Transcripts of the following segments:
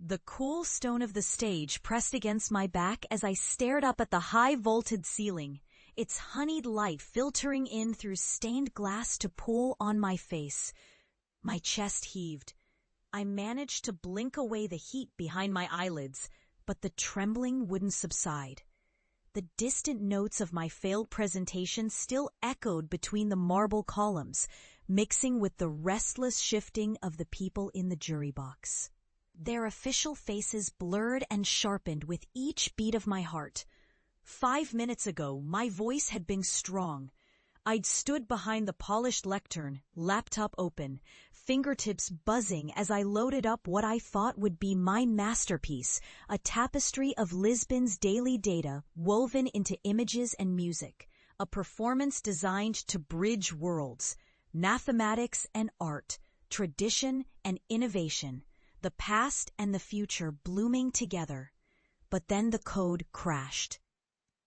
The cool stone of the stage pressed against my back as I stared up at the high-vaulted ceiling, its honeyed light filtering in through stained glass to pool on my face. My chest heaved. I managed to blink away the heat behind my eyelids, but the trembling wouldn't subside. The distant notes of my failed presentation still echoed between the marble columns, mixing with the restless shifting of the people in the jury box. Their official faces blurred and sharpened with each beat of my heart. 5 minutes ago, my voice had been strong. I'd stood behind the polished lectern, laptop open, fingertips buzzing as I loaded up what I thought would be my masterpiece, a tapestry of Lisbon's daily data woven into images and music, a performance designed to bridge worlds, mathematics and art, tradition and innovation, the past and the future blooming together. But then the code crashed.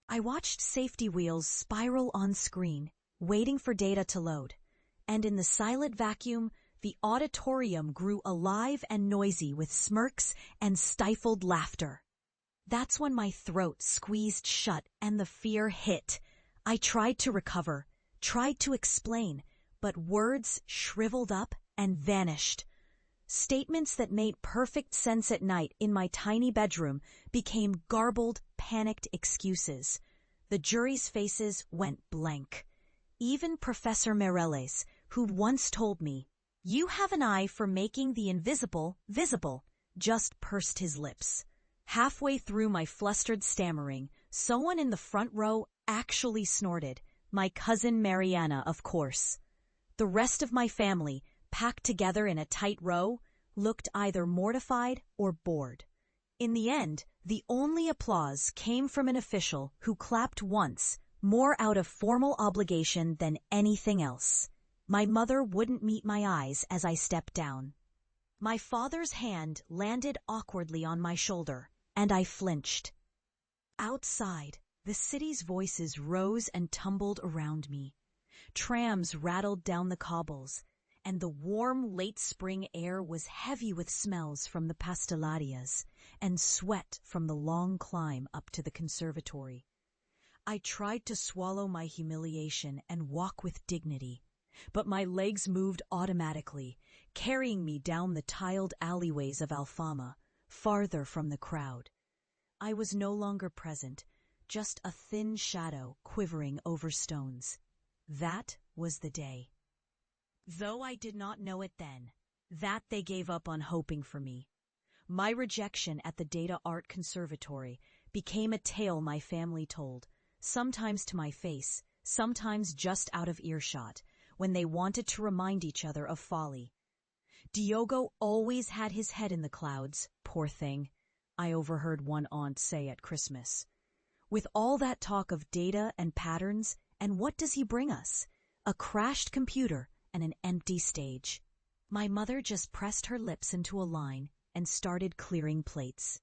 I watched safety wheels spiral on screen, waiting for data to load, and in the silent vacuum, the auditorium grew alive and noisy with smirks and stifled laughter. That's when my throat squeezed shut and the fear hit. I tried to recover, tried to explain, but words shriveled up and vanished. Statements that made perfect sense at night in my tiny bedroom became garbled, panicked excuses. The jury's faces went blank. Even Professor Mireles, who'd once told me, "You have an eye for making the invisible visible," just pursed his lips. Halfway through my flustered stammering, someone in the front row actually snorted. My cousin Mariana, of course. The rest of my family, packed together in a tight row, looked either mortified or bored. In the end, the only applause came from an official who clapped once, more out of formal obligation than anything else. My mother wouldn't meet my eyes as I stepped down. My father's hand landed awkwardly on my shoulder, and I flinched. Outside, the city's voices rose and tumbled around me. Trams rattled down the cobbles, and the warm late spring air was heavy with smells from the pastelarias and sweat from the long climb up to the conservatory. I tried to swallow my humiliation and walk with dignity, but my legs moved automatically, carrying me down the tiled alleyways of Alfama, farther from the crowd. I was no longer present, just a thin shadow quivering over stones. That was the day. Though I did not know it then, that they gave up on hoping for me. My rejection at the Data Art Conservatory became a tale my family told, sometimes to my face, sometimes just out of earshot, when they wanted to remind each other of folly. Diogo always had his head in the clouds, poor thing, I overheard one aunt say at Christmas. With all that talk of data and patterns, and what does he bring us? A crashed computer and an empty stage. My mother just pressed her lips into a line and started clearing plates.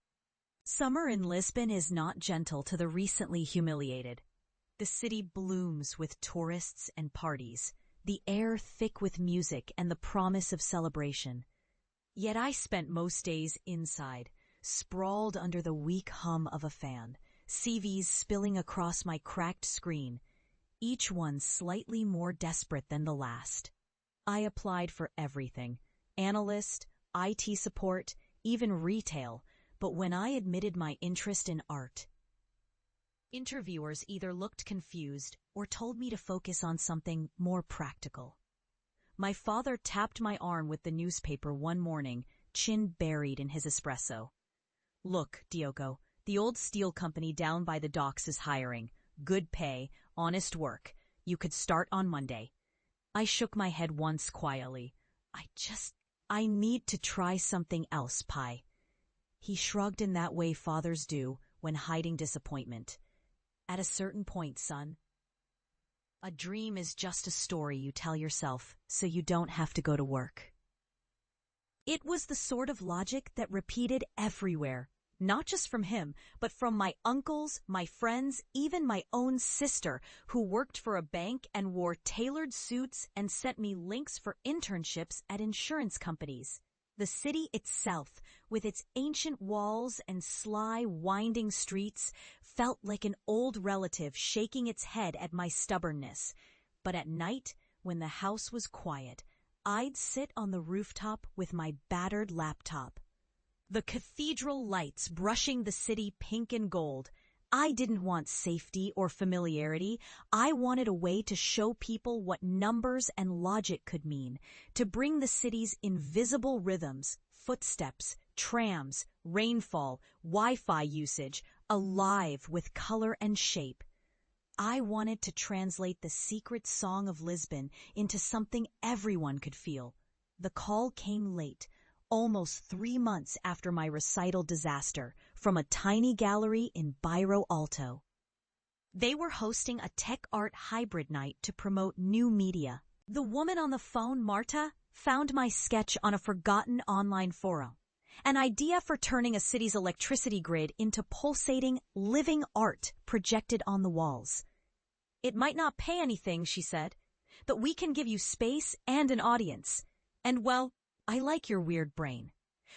Summer in Lisbon is not gentle to the recently humiliated. The city blooms with tourists and parties, the air thick with music and the promise of celebration. Yet I spent most days inside, sprawled under the weak hum of a fan, CVs spilling across my cracked screen, each one slightly more desperate than the last. I applied for everything, analyst, IT support, even retail, but when I admitted my interest in art, interviewers either looked confused or told me to focus on something more practical. My father tapped my arm with the newspaper one morning, chin buried in his espresso. "Look, Diogo, the old steel company down by the docks is hiring. Good pay, honest work. You could start on Monday." I shook my head once quietly. I need to try something else, Pi. He shrugged in that way fathers do when hiding disappointment. At a certain point, son, a dream is just a story you tell yourself so you don't have to go to work. It was the sort of logic that repeated everywhere, not just from him, but from my uncles, my friends, even my own sister, who worked for a bank and wore tailored suits and sent me links for internships at insurance companies. The city itself, with its ancient walls and sly, winding streets, felt like an old relative shaking its head at my stubbornness. But at night, when the house was quiet, I'd sit on the rooftop with my battered laptop. The cathedral lights brushing the city pink and gold. I didn't want safety or familiarity. I wanted a way to show people what numbers and logic could mean, to bring the city's invisible rhythms, footsteps, trams, rainfall, Wi-Fi usage, alive with color and shape. I wanted to translate the secret song of Lisbon into something everyone could feel. The call came late, almost 3 months after my recital disaster, from a tiny gallery in Bairro Alto. They were hosting a tech art hybrid night to promote new media. The woman on the phone, Marta, found my sketch on a forgotten online forum. An idea for turning a city's electricity grid into pulsating, living art projected on the walls. "It might not pay anything," she said, "but we can give you space and an audience. And well, I like your weird brain."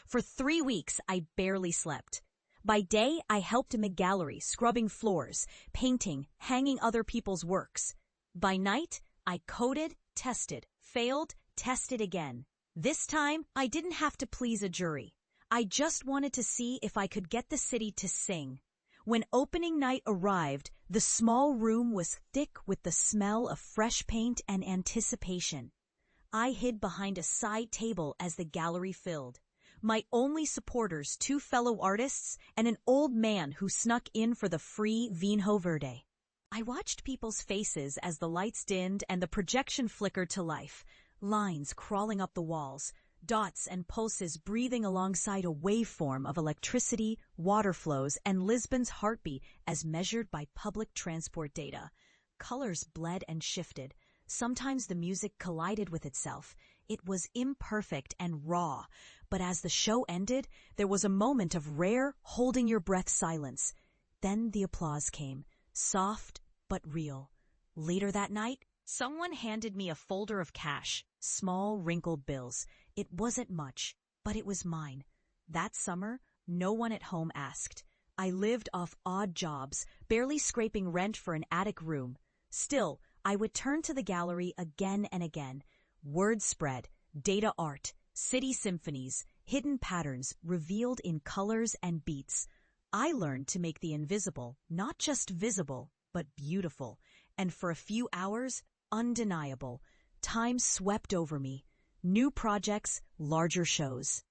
For 3 weeks, I barely slept. By day, I helped in the gallery, scrubbing floors, painting, hanging other people's works. By night, I coded, tested, failed, tested again. This time, I didn't have to please a jury. I just wanted to see if I could get the city to sing. When opening night arrived, the small room was thick with the smell of fresh paint and anticipation. I hid behind a side table as the gallery filled. My only supporters, 2 fellow artists, and an old man who snuck in for the free Vinho Verde. I watched people's faces as the lights dimmed and the projection flickered to life, lines crawling up the walls, dots and pulses breathing alongside a waveform of electricity, water flows, and Lisbon's heartbeat as measured by public transport data. Colors bled and shifted. Sometimes the music collided with itself. It was imperfect and raw, but as the show ended, there was a moment of rare, holding-your-breath silence. Then the applause came, soft but real. Later that night, someone handed me a folder of cash, small, wrinkled bills. It wasn't much, but it was mine. That summer, no one at home asked. I lived off odd jobs, barely scraping rent for an attic room. Still, I would turn to the gallery again and again. Word spread, data art, city symphonies, hidden patterns revealed in colors and beats. I learned to make the invisible not just visible, but beautiful, and for a few hours, undeniable. Time swept over me. New projects, larger shows.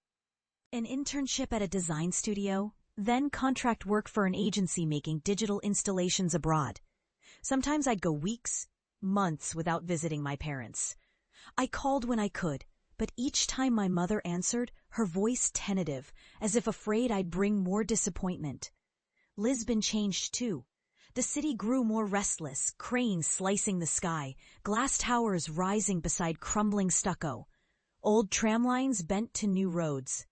An internship at a design studio, then contract work for an agency making digital installations abroad. Sometimes I'd go weeks, months without visiting my parents. I called when I could, but each time my mother answered, her voice tentative, as if afraid I'd bring more disappointment. Lisbon changed too. The city grew more restless, cranes slicing the sky, glass towers rising beside crumbling stucco. Old tram lines bent to new roads.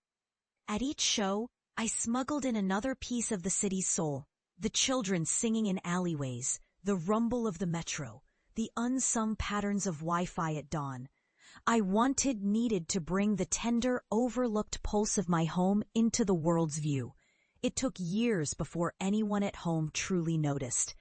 At each show, I smuggled in another piece of the city's soul. The children singing in alleyways, the rumble of the metro, the unsung patterns of Wi-Fi at dawn. I needed to bring the tender, overlooked pulse of my home into the world's view. It took years before anyone at home truly noticed.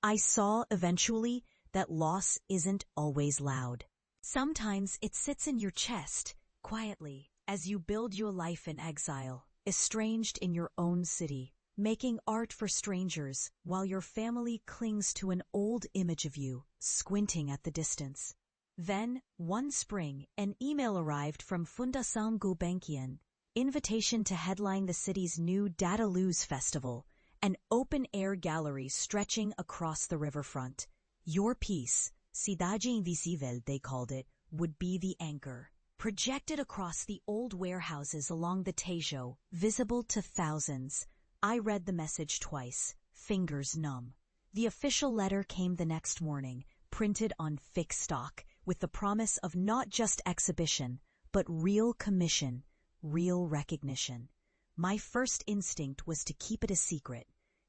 I saw, eventually, that loss isn't always loud. Sometimes it sits in your chest, quietly, as you build your life in exile, estranged in your own city, making art for strangers while your family clings to an old image of you, squinting at the distance. Then, one spring, an email arrived from Fundação Gulbenkian, invitation to headline the city's new Data Luz Festival, an open-air gallery stretching across the riverfront. Your piece, Cidade Invisível they called it, would be the anchor. Projected across the old warehouses along the Tejo, visible to thousands. I read the message twice, fingers numb. The official letter came the next morning, printed on thick stock, with the promise of not just exhibition, but real commission, real recognition. My first instinct was to keep it a secret.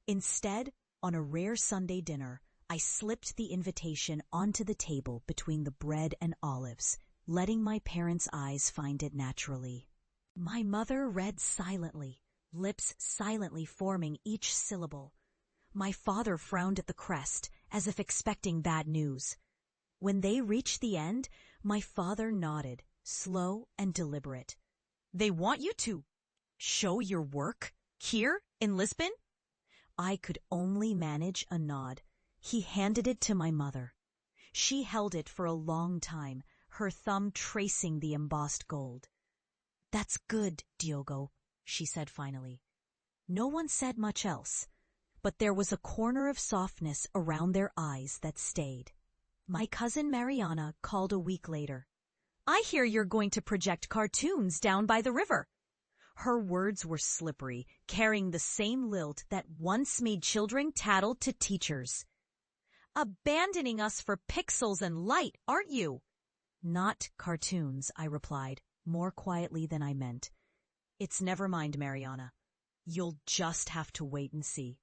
Instead, on a rare Sunday dinner, I slipped the invitation onto the table between the bread and olives, letting my parents' eyes find it naturally. My mother read silently, lips silently forming each syllable. My father frowned at the crest, as if expecting bad news. When they reached the end, my father nodded, slow and deliberate. They want you to show your work? Here, in Lisbon? I could only manage a nod. He handed it to my mother. She held it for a long time, her thumb tracing the embossed gold. That's good, Diogo, she said finally. No one said much else, but there was a corner of softness around their eyes that stayed. My cousin Mariana called a week later. I hear you're going to project cartoons down by the river. Her words were slippery, carrying the same lilt that once made children tattle to teachers. Abandoning us for pixels and light, aren't you? Not cartoons, I replied, more quietly than I meant. It's never mind, Mariana. You'll just have to wait and see.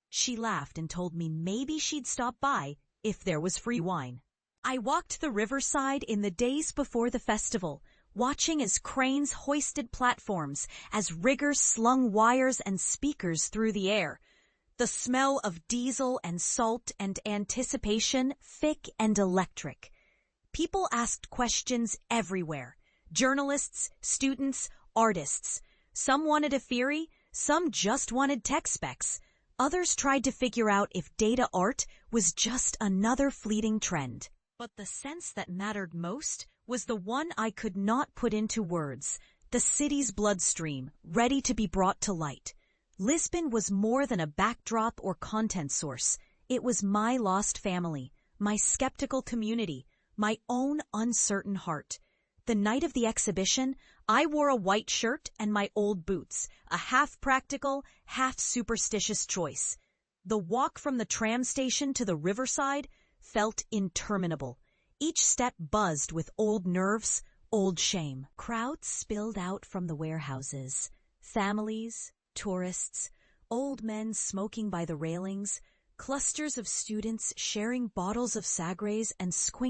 She laughed and told me maybe she'd stop by if there was free wine. I walked the riverside in the days before the festival, watching as cranes hoisted platforms, as riggers slung wires and speakers through the air. The smell of diesel and salt and anticipation thick and electric. People asked questions everywhere. Journalists, students, artists. Some wanted a theory, some just wanted tech specs. Others tried to figure out if data art was just another fleeting trend. But the sense that mattered most was the one I could not put into words, the city's bloodstream, ready to be brought to light. Lisbon was more than a backdrop or content source. It was my lost family, my skeptical community, my own uncertain heart. The night of the exhibition, I wore a white shirt and my old boots, a half-practical, half-superstitious choice. The walk from the tram station to the riverside felt interminable. Each step buzzed with old nerves, old shame. Crowds spilled out from the warehouses. Families, tourists, old men smoking by the railings, clusters of students sharing bottles of Sagres and squinting